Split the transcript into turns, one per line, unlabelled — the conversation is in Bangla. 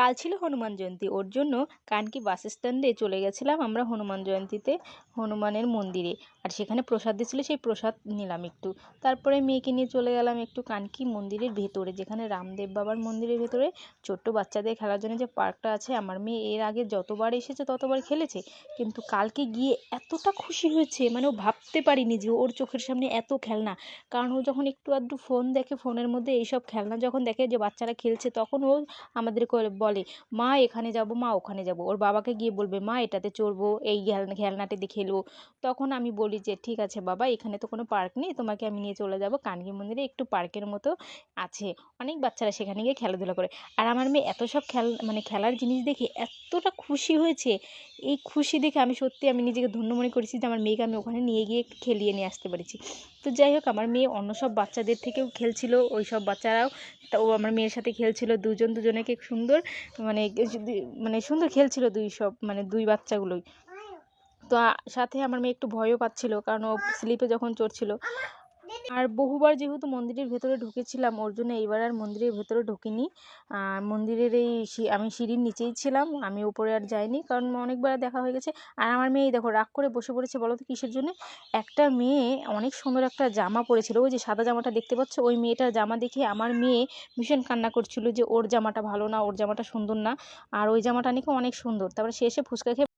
কাল ছিল হনুমান জয়ন্তী, ওর জন্য কানকি বাস স্ট্যান্ডে চলে গেছিলাম আমরা হনুমান জয়ন্তীতে, হনুমানের মন্দিরে। আর সেখানে প্রসাদ দিয়েছিল, সেই প্রসাদ নিলাম একটু। তারপরে মেয়েকে নিয়ে চলে গেলাম একটু কানকি মন্দিরের ভেতরে, যেখানে রামদেব বাবার মন্দিরের ভেতরে ছোট্ট বাচ্চাদের খেলার জন্য যে পার্কটা আছে। আমার মেয়ে এর আগে যতবার এসেছে ততবার খেলেছে, কিন্তু কালকে গিয়ে এতটা খুশি হয়েছে, মানে ও ভাবতে পারিনি যে ওর চোখের সামনে এত খেলনা। কারণ ও যখন একটু আধটু ফোন দেখে, ফোনের মধ্যে এইসব খেলনা যখন দেখে যে বাচ্চারা খেলছে, তখন ও আমাদেরকে বলে, মা এখানে যাব, মা ওখানে যাব। ওর বাবাকে গিয়ে বলবে, মা এটাতে চড়বো, এই খেলনাটিতে খেলবো। তখন আমি বলি যে ঠিক আছে বাবা, এখানে তো কোনো পার্ক নেই, তোমাকে আমি নিয়ে চলে যাব কানকি মন্দিরে, একটু পার্কের মতো আছে, অনেক বাচ্চারা সেখানে গিয়ে খেলাধুলা করে। আর আমার মেয়ে এত সব খেলার জিনিস দেখে এতটা খুশি হয়েছে, এই খুশি দেখে আমি নিজেকে ধন্য মনে করেছি যে আমার মেয়েকে আমি ওখানে নিয়ে গিয়ে খেলিয়ে নিয়ে আসতে পেরেছি। তো যাই হোক, আমার মেয়ে অন্য সব বাচ্চাদের থেকেও খেলছিল, ওই সব বাচ্চারাও তা ও আমার মেয়ের সাথে খেলছিল, দুজনেকে সুন্দর, মানে মানে সুন্দর খেলছিল দুই বাচ্চাগুলোই। তো সাথে আমার মেয়ে একটু ভয়ও পাচ্ছিল, কারণ ও স্লিপে যখন চড়ছিল। আর বহুবার যেহেতু মন্দিরের ভেতরে ঢুকেছিলাম, ওর জন্য এইবার আর মন্দিরের ভেতরে ঢুকিনি। আর মন্দিরের আমি সিঁড়ির নিচেই ছিলাম, আমি উপরে আর যাইনি, কারণ অনেকবার দেখা হয়ে গেছে। আর আমার মেয়ে দেখো রাগ করে বসে পড়েছে, বলো তো কিসের জন্য। একটা মেয়ে অনেক সুন্দর একটা জামা পরেছিল, ওই যে সাদা জামাটা দেখতে পাচ্ছ, ওই মেয়েটার জামা দেখে আমার মেয়ে ভীষণ কান্না করছিল যে ওর জামাটা ভালো না, ওর জামাটা সুন্দর না, আর ওই জামাটা নাকি অনেক সুন্দর। তারপরে সে এসে ফুচকা খেয়ে